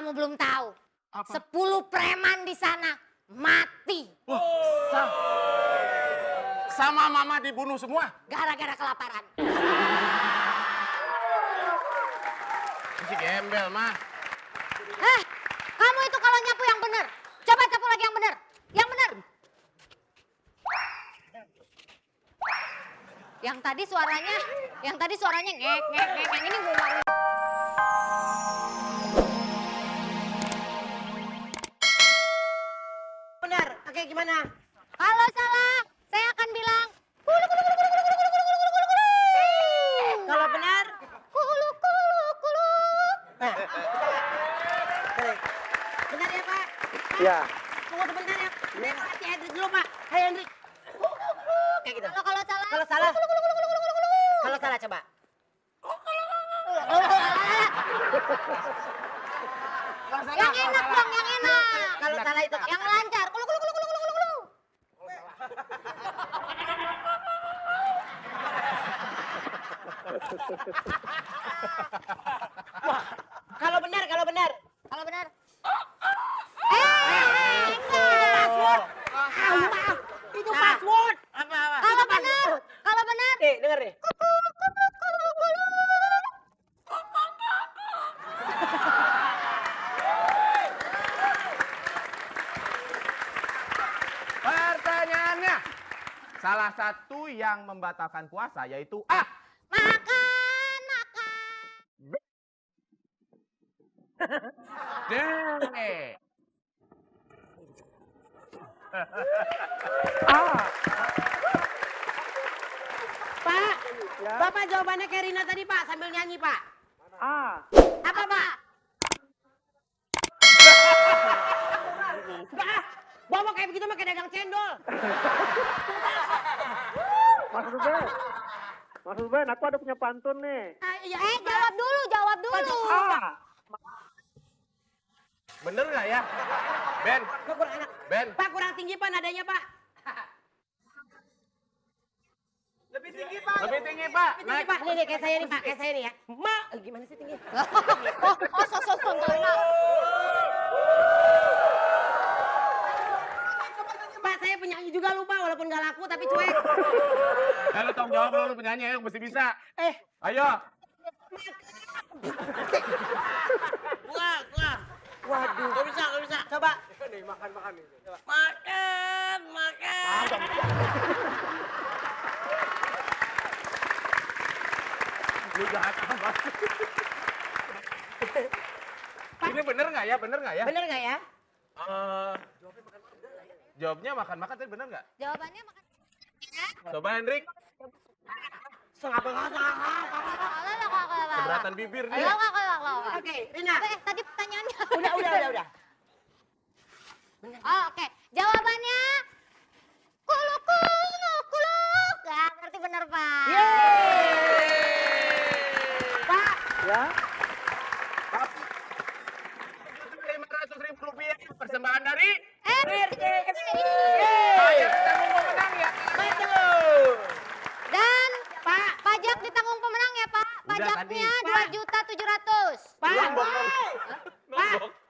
kamu belum tahu. Apa? 10 preman di sana mati. Wah, sama mama dibunuh semua. Gara-gara kelaparan. Si gembel mah. Kamu itu kalau nyapu yang bener. Coba nyapu lagi yang bener. Yang bener. Yang tadi suaranya ngek ngek ngek. Yang ini ngomong. Benar, oke gimana? Kalau salah, saya akan bilang kulu kulu kulu kulu kulu kulu kulu kulu kulu kulu. Kalau benar, Kulu kulu kulu. baik. Benar ya Pak? Ya. Tunggu sebentar ya. Saya kasih Hendrik dulu Pak. Hai Hendrik. Kayak gitu. Kalau salah. Kalau salah. Kalau salah coba. Yang enak dong, yang enak. Kalau salah itu. Yang lancar. Kulu kulu kulu kulu kulu kulu. Wah, kalau benar, kalau benar. Kalau benar. Password. Maaf. Itu password. Apa? Kalau benar. Kalau benar. Nih, denger nih. Pertanyaannya, salah satu yang membatalkan puasa yaitu A. Makan. D. Pak, Ya. Bapak jawabannya kayak Rina tadi Pak, sambil nyanyi Pak. A. Apa Pak? Enggak ah, bawa kayak begitu mah kayak dagang cendol. Mas Ruben, aku ada punya pantun nih. Iya, Jawab dulu. A. Bener nggak ya? Ben, Kok kurang enak. Ben. Pak kurang tinggi Pak nadanya Pak. Lebih tinggi, Pak. Tinggi Pak, nih kayak saya nih Pak, kayak saya nih ya. Gimana sih tinggi? Sosok enak. Pak saya penyanyi juga lupa walaupun gak laku tapi cuek. Lu tanggung jawab lu penyanyi, ayo mesti bisa. Ayo. Gua. Waduh. Gak bisa. Coba. Nih makan nih. Makan. Lu jahat amat. Ini bener nggak ya? Bener gak ya? Jawabnya makan-makan tapi bener nggak? Jawabannya makan. Coba Hendrik. Setengah. Keberatan bibir nih. Oke, Rina. Tadi pertanyaannya. Udah. Oke, jawabannya kuluk. Berarti benar, Pak. Pak, Ya. 500.000 rupiah persembahan dari Yeay. tanggung pemenang ya. Betul. Dan Pak, pajak ditanggung pemenang ya, Pak. Udah Pajaknya tadi. 2.700.000. Pak. Nombok.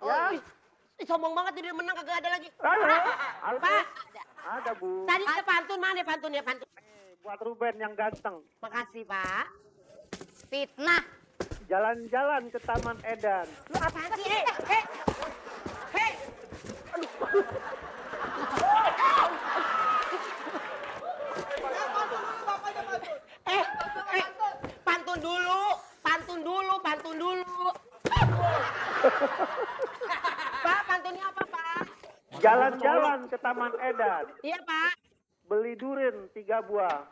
Pak. Ih, sombong banget dia menang kagak ada lagi. Ada. Pak, Ada, Bu. tadi ada pantun mana pantun. Buat Ruben yang ganteng. Makasih, Pak. Fitnah. Jalan-jalan ke Taman Edan. Lu apaan sih? Hei. Pantun dulu. Pak, pantunnya apa, Pak? Jalan-jalan ke Taman Edan. Iya, Pak. Beli durin 3 buah.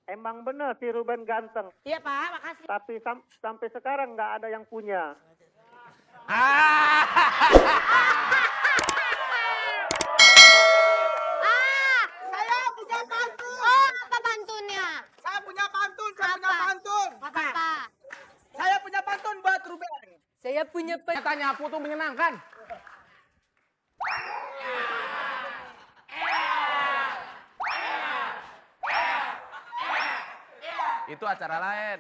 Emang bener si Ruben ganteng. Iya, Pak. Makasih. Tapi sampai sekarang nggak ada yang punya. Saya punya pantun. Oh, apa pantunnya? Saya punya pantun. Apa? Saya punya pantun buat Ruben. Saya punya Ternyata nyapu tuh menyenangkan. Itu acara lain.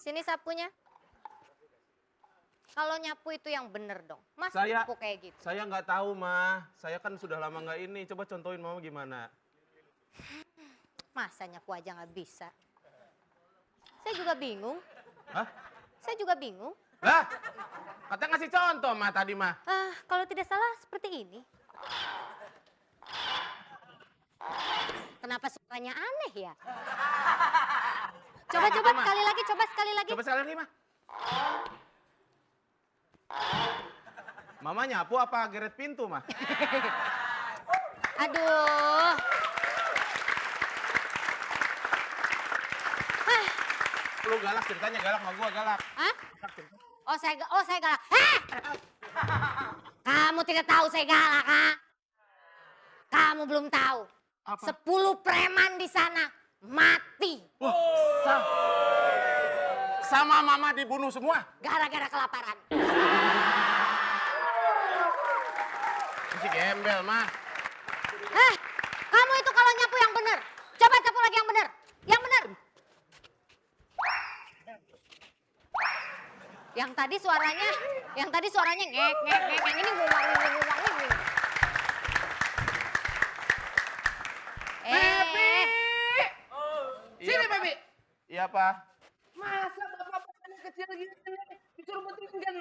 Sini sapunya. Kalau nyapu itu yang bener dong. Mas Saya- nyapu kayak gitu. Saya nggak tahu, Ma. Saya kan sudah lama nggak ini. Coba contohin Mama gimana. Masa nyapu aja nggak bisa? Saya juga bingung. Hah? Saya juga bingung. Lah, katanya ngasih contoh, Ma, tadi, Ma. Kalau tidak salah seperti ini. Kenapa suaranya aneh ya? Coba sekali lagi, coba sekali lagi. Coba sekali lagi, Ma. Mama nyapu apa geret pintu, Ma? Aduh. Lu galak ceritanya, galak sama gua, galak. Hah? Oh saya galak. Hah? Kamu tidak tahu saya galak, ha? Kamu belum tahu. Apa? 10 preman di sana mati Wah, sama Mama dibunuh semua. gara-gara kelaparan. Si gembel, Ma. Kamu itu kalau nyapu yang bener. Coba nyapu lagi yang bener. Yang bener. Yang tadi suaranya ngek ngek ngek. Yang ini ngumang. Sini, Baby. Iya, Pak. Masa bapak-bapak kecil gini disuruh betul kan?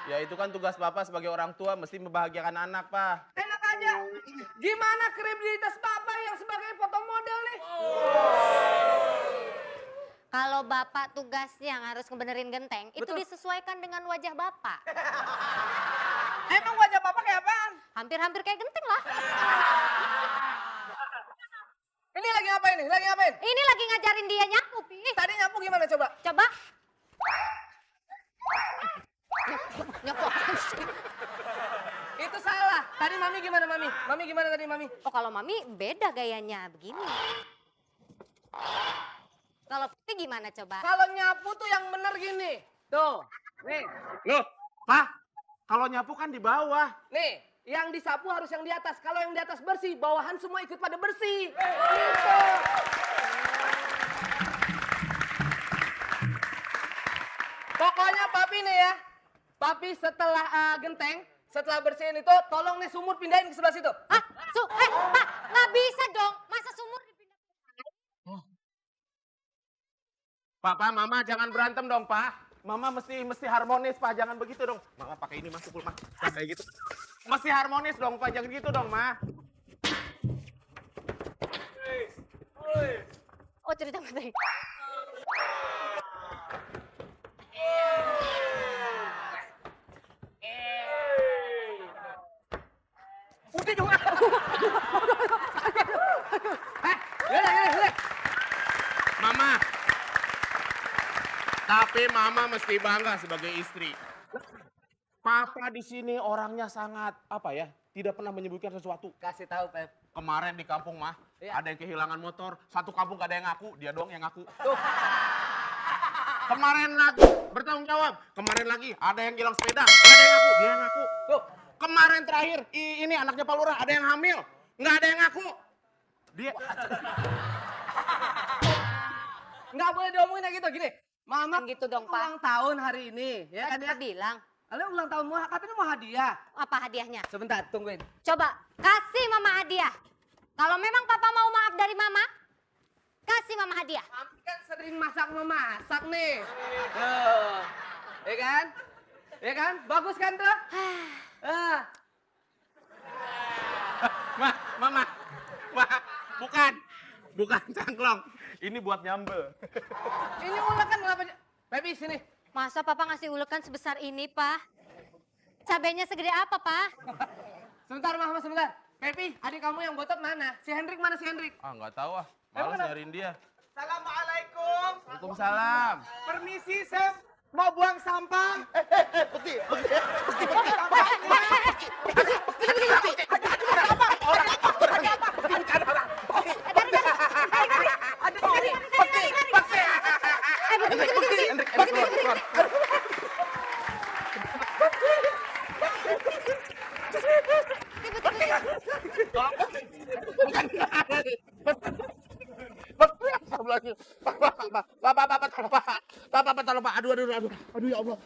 Ya itu kan tugas Bapak sebagai orang tua mesti membahagiakan anak, Pak. Enak aja. Gimana kredibilitas bapak yang sebagai foto model nih? Kalau bapak tugasnya yang harus ngebenerin genteng, itu Betul. disesuaikan dengan wajah bapak. Emang wajah bapak kayak apaan? Hampir-hampir kayak genteng lah. Ini lagi ngapain nih? Lagi ngapain? Ini lagi ngajarin dia nyapu, Pi. Tadi nyapu gimana coba? Coba. Nyapu apaan sih? Itu salah. Tadi Mami gimana Mami? Mami gimana tadi Mami? Oh kalau Mami beda gayanya begini. Kalau Putih gimana coba? Kalau nyapu tuh yang bener gini. Tuh, nih, Loh, Pak, kalau nyapu kan di bawah. nih. Yang disapu harus yang di atas. Kalau yang di atas bersih, bawahan semua ikut pada bersih. Gitu. Pokoknya Papi nih ya. Papi setelah genteng, setelah bersihin itu, tolong nih sumur pindahin ke sebelah situ. Hah? Pak, nggak bisa dong. Masa sumur dipindah? Pak, Mama jangan berantem dong, Pak. Mama mesti harmonis, Pak. Jangan begitu dong. Mama pakai ini, Mas. Pukul, Mas. Kayak gitu. Mesti harmonis dong, Pak. Jangan gitu dong, Ma. Oh cerita penting. Udah juga. Udah. Mama. Tapi Mama mesti bangga sebagai istri. Papa di sini orangnya sangat, apa ya, tidak pernah menyebutkan sesuatu. Kasih tahu Pep. Kemarin di kampung, Mah, Iya. ada yang kehilangan motor. Satu kampung gak ada yang ngaku, dia doang yang ngaku. Tuh. Kemarin lagi, bertanggung jawab. Kemarin lagi, ada yang hilang sepeda, ada yang ngaku, dia yang ngaku. Tuh. Kemarin terakhir, ini anaknya Pak Lurah, ada yang hamil. Nggak ada yang ngaku. Dia, Nggak boleh diomongin kayak gitu, gini. Mama Gitu dong, Pak. ulang tahun hari ini, ya kan Kita ya? bilang. Lalu ulang tahun katanya mau hadiah. Apa hadiahnya? Sebentar, tungguin. Coba kasih Mama hadiah. Kalau memang Papa mau maaf dari Mama, kasih Mama hadiah. Mami kan sering masak nih. Tuh. Ya kan? Ya kan? Bagus kan tuh? Mama, bukan cangklong. Ini buat nyambel. Ini ulekan kenapa? Baby sini. Masa Papa ngasih ulekan sebesar ini, Pak? Cabenya segede apa, Pak? Sebentar, Mama, sebentar. Pepi, adik kamu yang botot mana? Si Hendrik mana si Hendrik? Ah, nggak tahu ah. Emang Malas kenapa? nyariin dia. Assalamualaikum. Waalaikumsalam. Permisi, saya mau buang sampah. Bapak, Aduh ya Allah.